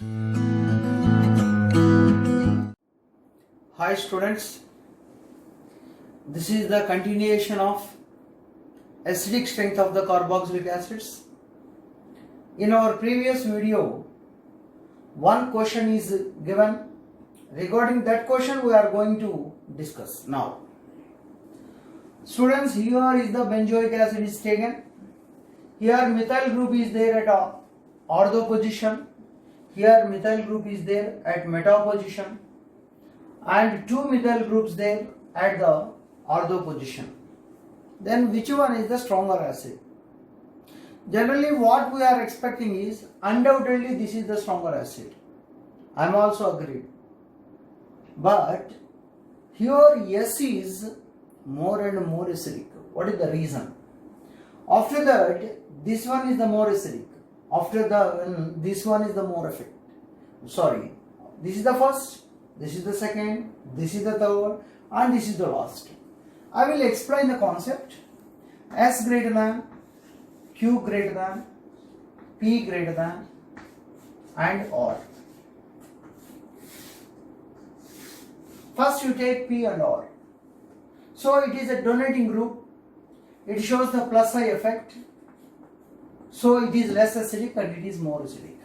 Hi students, this is the continuation of acidic strength of the carboxylic acids. In our previous video, one question is given. Regarding that question we are going to discuss now. Students, here is the benzoic acid is taken. Here methyl group is there at ortho position. Here methyl group is there at meta position. And two methyl groups there at the ortho position. Then which one is the stronger acid? Generally what we are expecting is undoubtedly this is the stronger acid. I am also agreed. But here S is more and more acidic. What is the reason? After that this one is the more acidic. After this one is the more effective. Sorry, this is the first. This is the second, this is the third, and this is the last. I will explain the concept. S greater than, Q greater than, P greater than, and R. First you take P and R. So it is a donating group. It shows the plus I effect. So it is less acidic and it is more acidic.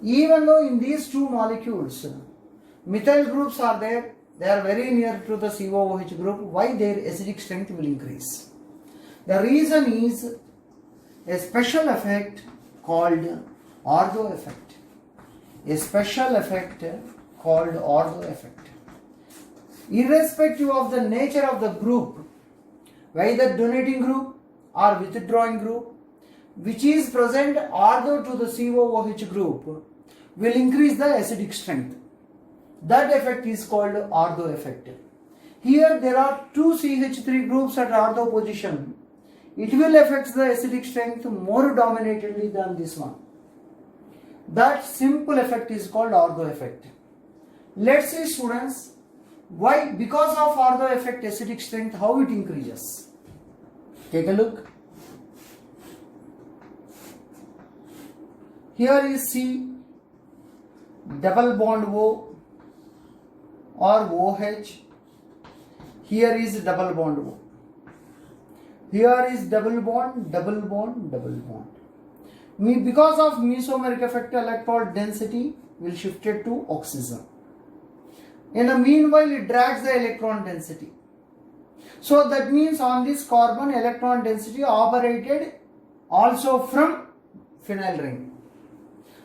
Even though in these two molecules, methyl groups are there, they are very near to the COOH group. Why their acidic strength will increase? The reason is a special effect called ortho effect. A special effect called ortho effect. Irrespective of the nature of the group, whether donating group or withdrawing group, which is present ortho to the COOH group, will increase the acidic strength. That effect is called ortho effect. Here there are two CH3 groups at ortho position. It will affect the acidic strength more dominantly than this one. That simple effect is called ortho effect. Let's see students, why? Because of ortho effect acidic strength, how it increases. Take a look. Here is C, double bond O or OH. Here is double bond O. Here is double bond, double bond, double bond. Because of mesomeric effect, electron density will shift it to oxygen. In the meanwhile, it drags the electron density. So that means on this carbon, electron density operated also from phenyl ring.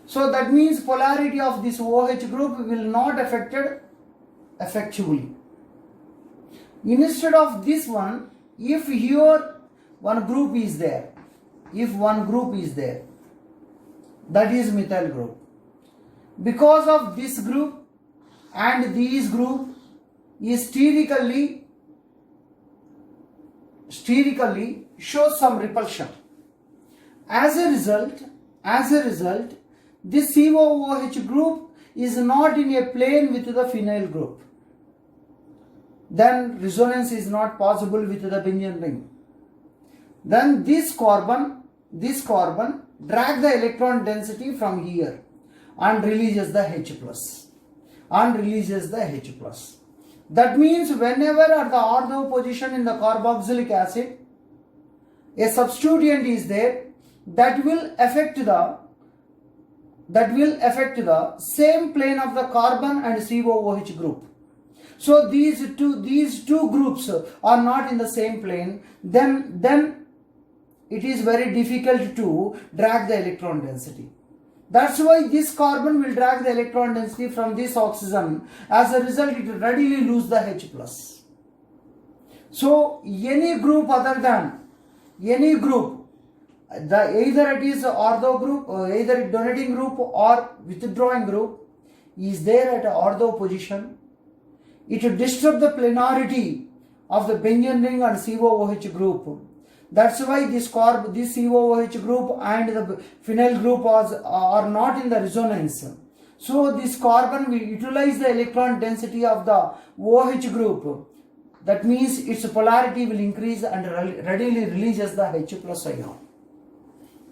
So that means polarity of this OH group will not affected effectively. Instead of this one, if here one group is there, that is methyl group. Because of this group and these group is sterically shows some repulsion. As a result, this COOH group is not in a plane with the phenyl group. Then resonance is not possible with the benzene ring. Then this carbon drag the electron density from here and releases the H+. That means whenever at the ortho position in the carboxylic acid, a substituent is there that will affect the same plane of the carbon and COOH group. So these two groups are not in the same plane, then it is very difficult to drag the electron density. That's why this carbon will drag the electron density from this oxygen. As a result, it will readily lose the H+. So any group other than either it is ortho group, or either donating group or withdrawing group is there at ortho position. It will disturb the planarity of the benzene ring and COOH group. That's why this COOH group and the phenyl group are not in the resonance. So this carbon will utilize the electron density of the OH group. That means its polarity will increase and readily releases the H+ ion.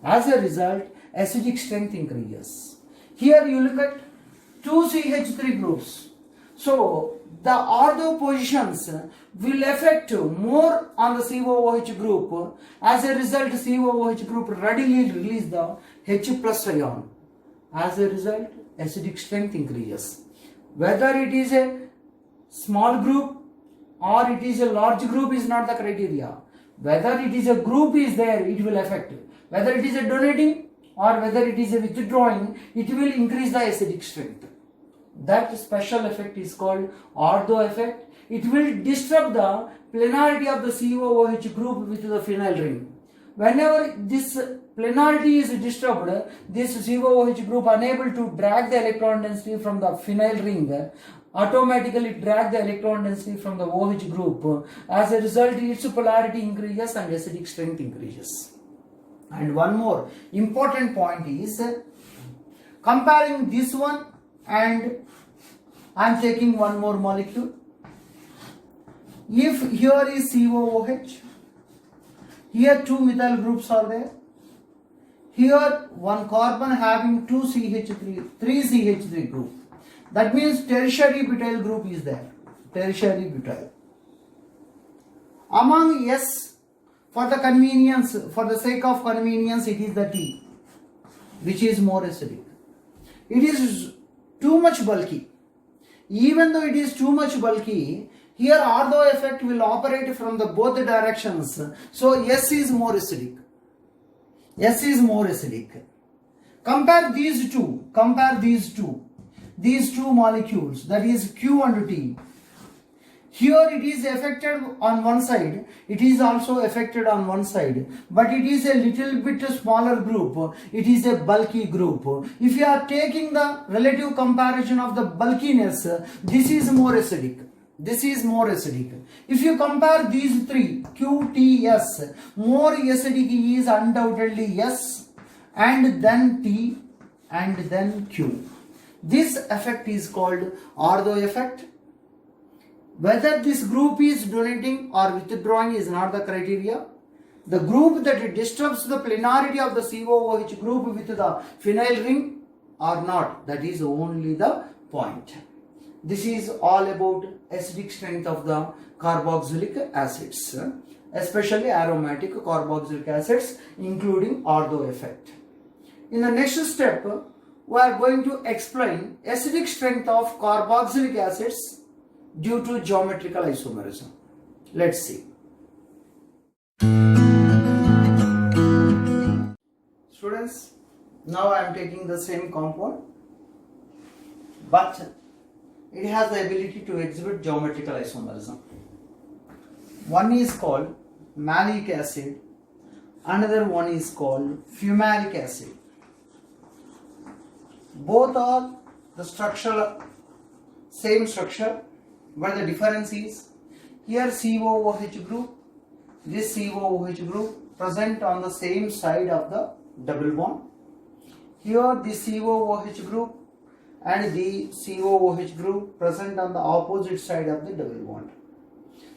As a result, acidic strength increases. Here you look at two CH3 groups. So the ortho positions will affect more on the COOH group. As a result, COOH group readily release the H plus ion. As a result, acidic strength increases. Whether it is a small group or it is a large group is not the criteria. Whether it is a group is there, it will affect. Whether it is a donating or whether it is a withdrawing, it will increase the acidic strength. That special effect is called ortho effect. It will disturb the plenarity of the COOH group with the phenyl ring. Whenever this plenarity is disturbed, this COOH group unable to drag the electron density from the phenyl ring, automatically drag the electron density from the OH group. As a result, its polarity increases and acidic strength increases. And one more important point is comparing this one, and I am taking one more molecule. If here is COOH, here two methyl groups are there. Here one carbon having two CH3, three CH3 group. That means tertiary butyl group is there. Tertiary butyl. Among S, for the convenience, for the sake of convenience, it is the T, which is more acidic. It is too much bulky. Even though it is too much bulky, here ortho effect will operate from the both directions. So S is more acidic. S is more acidic. Compare these two. These two molecules, that is Q and T. Here it is affected on one side, it is also affected on one side, but it is a little bit smaller group, it is a bulky group. If you are taking the relative comparison of the bulkiness, this is more acidic. This is more acidic. If you compare these three, Q, T, S, more acidic is undoubtedly S, and then T, and then Q. This effect is called ortho effect. Whether this group is donating or withdrawing is not the criteria. The group that disturbs the plenarity of the COOH group with the phenyl ring or not, that is only the point. This is all about acidic strength of the carboxylic acids, especially aromatic carboxylic acids, including ortho effect. In the next step, we are going to explain acidic strength of carboxylic acids due to geometrical isomerism. Let's see. Students, now I am taking the same compound, but it has the ability to exhibit geometrical isomerism. One is called malic acid, another one is called fumaric acid. Both are the structural, same structure, but the difference is here COOH group, this COOH group present on the same side of the double bond. Here the COOH group and the COOH group present on the opposite side of the double bond.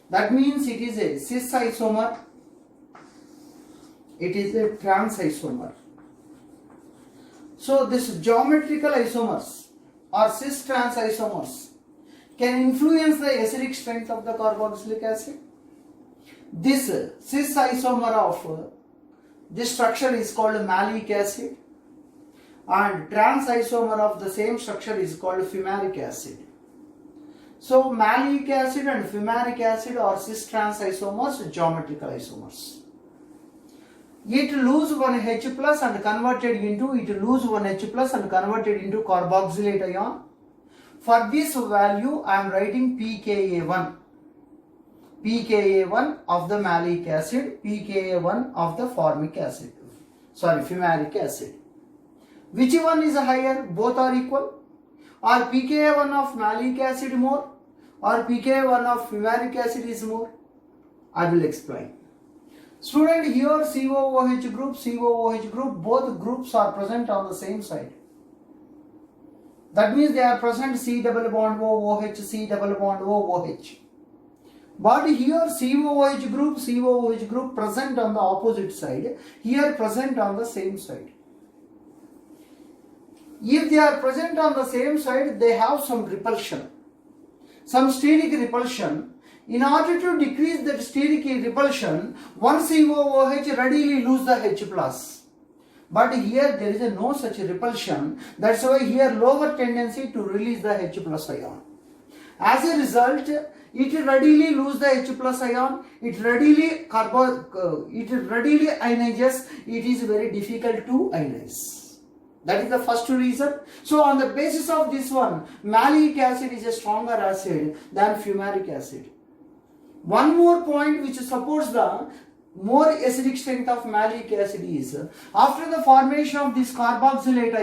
That means it is a cis isomer, it is a trans isomer. So this geometrical isomers or cis trans isomers can influence the acidic strength of the carboxylic acid. This cis isomer of this structure is called malic acid, and trans isomer of the same structure is called fumaric acid. So malic acid and fumaric acid are cis trans isomers, geometrical isomers. It lose one H plus and converted into carboxylate ion. For this value I am writing pKa1. pKa1 of the malic acid, pKa1 of the fumaric acid. Which one is higher? Both are equal? Or pKa1 of malic acid more? Or pKa1 of fumaric acid is more? I will explain. Student, here COOH group, both groups are present on the same side. That means they are present C double bond O OH, C double bond O OH. But here COOH group present on the opposite side, here present on the same side. if they are present on the same side, they have some repulsion, some steric repulsion. In order to decrease that steric repulsion, one COOH readily lose the H plus. But here there is no such repulsion. That's why here lower tendency to release the H plus ion. As a result, it readily lose the H plus ion. It readily ionizes. It is very difficult to ionize. That is the first reason. So on the basis of this one, malic acid is a stronger acid than fumaric acid. One more point which supports the more acidic strength of malic acid is, after the formation of this carboxylate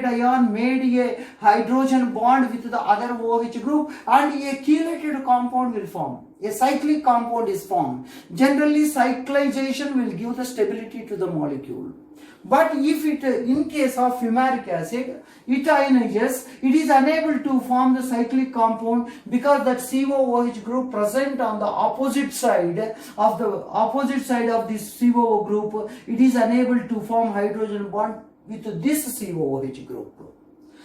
ion made a hydrogen bond with the other OH group and a chelated compound will form. A cyclic compound is formed. Generally, cyclization will give the stability to the molecule. But if it, in case of fumaric acid, it ionizes, it is unable to form the cyclic compound because that COOH group present on the opposite side of this COO group, it is unable to form hydrogen bond with this COOH group.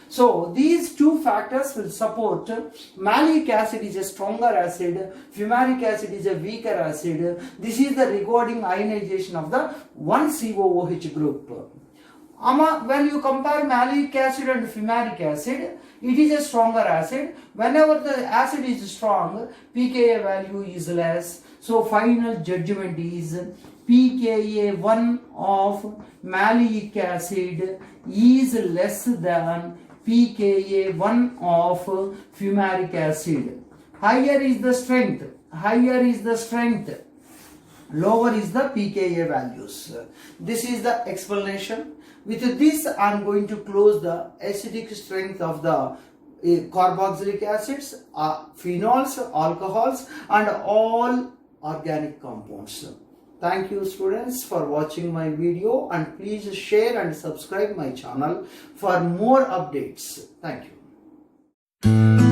So these two factors will support malic acid is a stronger acid, fumaric acid is a weaker acid. This is the regarding ionization of the one COOH group. When you compare malic acid and fumaric acid, it is a stronger acid. Whenever the acid is strong, pKa value is less. So final judgment is pKa1 of malic acid is less than pKa1 of fumaric acid. Higher is the strength, lower is the pKa values. This is the explanation. With this, I am going to close the acidic strength of the carboxylic acids, phenols, alcohols, and all organic compounds. Thank you students for watching my video, and please share and subscribe my channel for more updates. Thank you.